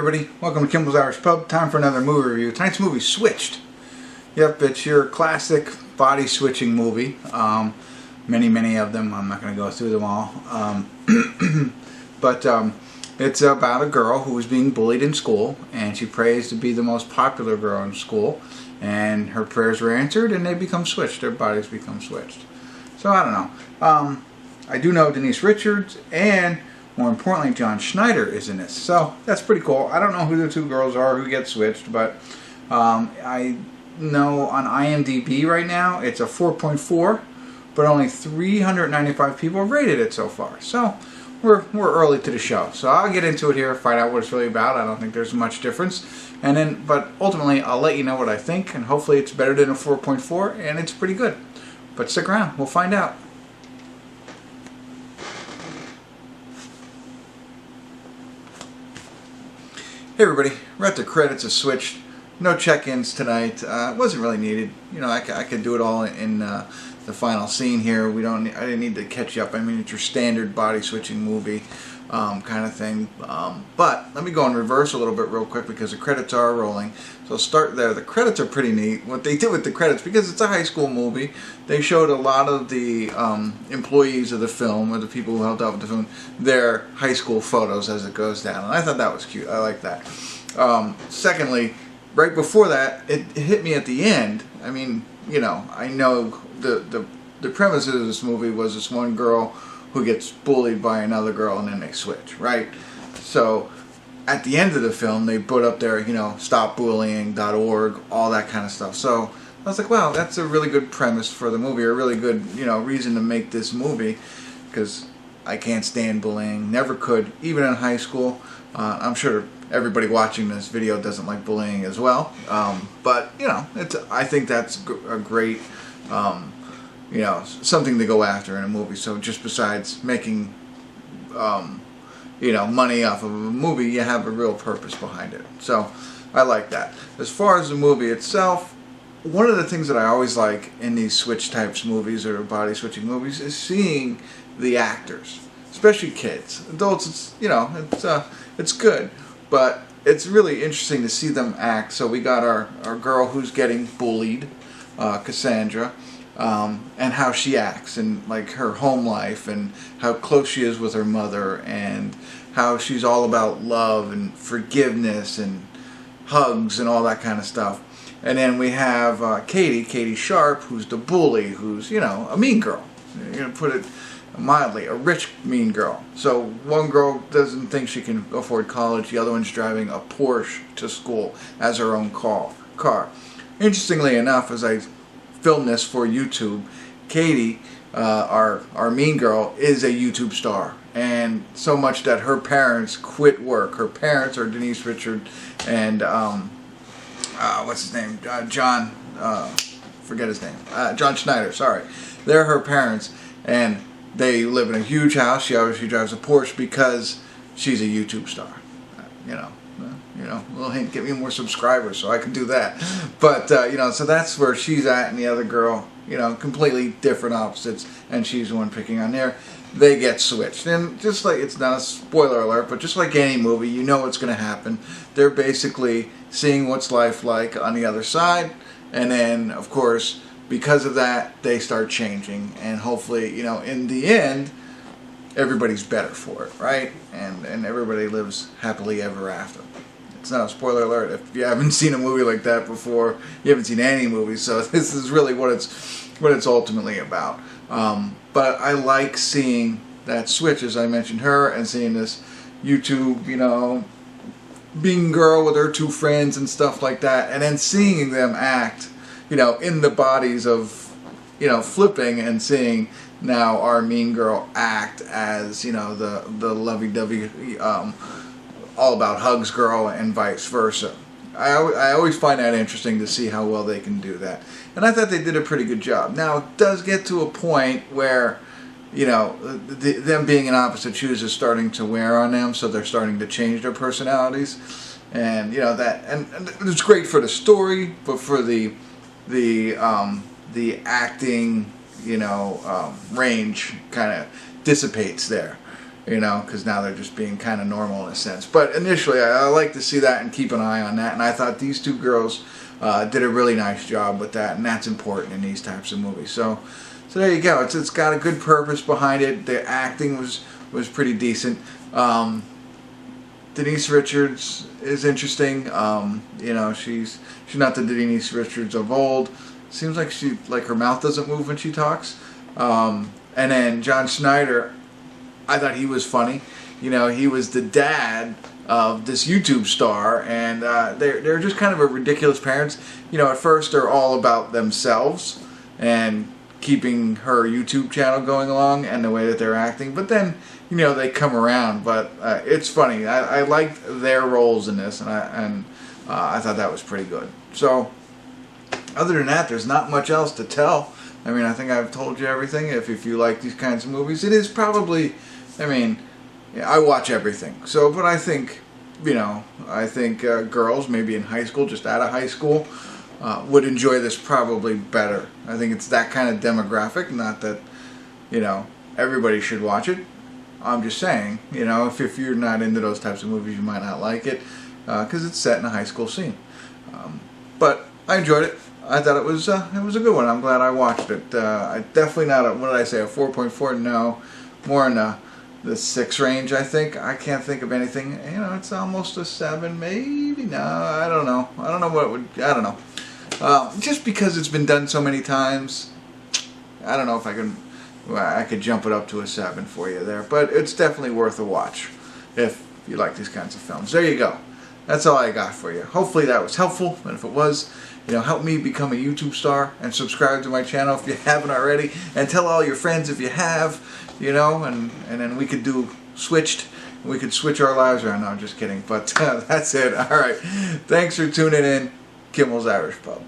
everybody, welcome to Kimball's Irish Pub. Time for another movie review. Tonight's movie, Switched. Yep, it's your classic body switching movie. Many of them. I'm not going to go through them all. But it's about a girl who was being bullied in school, and she prays to be the most popular girl in school, and her prayers were answered, and they become switched. Their bodies become switched. So I don't know. I do know Denise Richards, and more importantly, John Schneider is in this. So that's pretty cool. I don't know who the two girls are who get switched, but I know on IMDb right now it's a 4.4, but only 395 people have rated it so far. So we're early to the show. So I'll get into it here, find out what it's really about. I don't think there's much difference. And then, but ultimately, I'll let you know what I think, and hopefully it's better than a 4.4, and it's pretty good. But stick around, we'll find out. Hey everybody, we're at the credits of Switched. No check-ins tonight. It wasn't really needed. You know, I could do it all in the final scene here. I didn't need to catch you up. I mean, it's your standard body switching movie kind of thing. But let me go in reverse a little bit real quick because the credits are rolling. So I'll start there. The credits are pretty neat. What they did with the credits, because it's a high school movie, they showed a lot of the employees of the film, or the people who helped out with the film, their high school photos as it goes down. And I thought that was cute. I like that. Secondly, right before that, it hit me at the end. I mean, you know, I know the premise of this movie was this one girl who gets bullied by another girl, and then they switch, right? So at the end of the film, they put up there, you know, stopbullying.org, all that kind of stuff. So I was like, wow, that's a really good premise for the movie, or a really good, you know, reason to make this movie, because I can't stand bullying, never could, even in high school. I'm sure everybody watching this video doesn't like bullying as well, but you know, I think that's a great, you know, something to go after in a movie. So just besides making, you know, money off of a movie, you have a real purpose behind it. So I like that. As far as the movie itself, one of the things that I always like in these switch types movies or body switching movies is seeing the actors, especially kids. Adults, it's, you know, it's good, but it's really interesting to see them act. So we got our girl who's getting bullied, Cassandra, and how she acts, and like her home life, and how close she is with her mother, and how she's all about love and forgiveness and hugs and all that kind of stuff. And then we have Katie Sharp, who's the bully, who's, you know, a mean girl. You're gonna put it mildly, a rich mean girl. So one girl doesn't think she can afford college, the other one's driving a Porsche to school as her own car. Interestingly enough, as I film this for YouTube, Katie, our mean girl, is a YouTube star, and so much that her parents quit work. Her parents are Denise Richards and what's his name, John, forget his name, John Schneider, sorry. They're her parents, and they live in a huge house. She obviously drives a Porsche because she's a YouTube star. You know, a little hint, get me more subscribers so I can do that. But, you know, so that's where she's at, and the other girl, you know, completely different opposites, and she's the one picking on there. They get switched. And just like, it's not a spoiler alert, but just like any movie, you know what's going to happen. They're basically seeing what's life like on the other side, and then, of course, because of that, they start changing, and hopefully, you know, in the end, everybody's better for it, right? And everybody lives happily ever after. It's not a spoiler alert if you haven't seen a movie like that before. You haven't seen any movies, so this is really what it's ultimately about. But I like seeing that switch, as I mentioned her, and seeing this YouTube, you know, being girl with her two friends and stuff like that, and then seeing them act, you know, in the bodies of, you know, flipping, and seeing now our mean girl act as, you know, the lovey-dovey, all about hugs girl, and vice versa. I always find that interesting to see how well they can do that, and I thought they did a pretty good job. Now it does get to a point where, you know, them being in opposite shoes is starting to wear on them, so they're starting to change their personalities, and you know that, and it's great for the story, but for the acting, you know, range kind of dissipates there. you know, because now they're just being kind of normal in a sense. But initially, I like to see that and keep an eye on that, and I thought these two girls did a really nice job with that, and that's important in these types of movies. So there you go. It's got a good purpose behind it. The acting was pretty decent. Denise Richards is interesting. You know, she's not the Denise Richards of old. Seems like her mouth doesn't move when she talks. And then John Schneider, I thought he was funny. You know, he was the dad of this YouTube star, and they're just kind of a ridiculous parents. You know, at first they're all about themselves and keeping her YouTube channel going along and the way that they're acting, but then, you know, they come around. But it's funny. I liked their roles in this, and I thought that was pretty good. So other than that, there's not much else to tell. I mean, I think I've told you everything. If you like these kinds of movies, it is probably, I mean, yeah, I watch everything. So, but I think, you know, girls maybe in high school, just out of high school, would enjoy this probably better. I think it's that kind of demographic. Not that, you know, everybody should watch it. I'm just saying, you know, if you're not into those types of movies, you might not like it because it's set in a high school scene. But I enjoyed it. I thought it was a good one. I'm glad I watched it. I definitely not what did I say, a 4.4? No, more in the 6 range, I think. I can't think of anything. You know, it's almost a 7, maybe. No, I don't know. I don't know what it would. I don't know. Just because it's been done so many times, I don't know if I can. Well, I could jump it up to a 7 for you there, but it's definitely worth a watch if you like these kinds of films. There you go. That's all I got for you. Hopefully that was helpful, and if it was, you know, help me become a YouTube star and subscribe to my channel if you haven't already, and tell all your friends if you have, you know, and then we could do switched. We could switch our lives around. No, I'm just kidding, but that's it. All right. Thanks for tuning in. Kimmel's Irish Pub.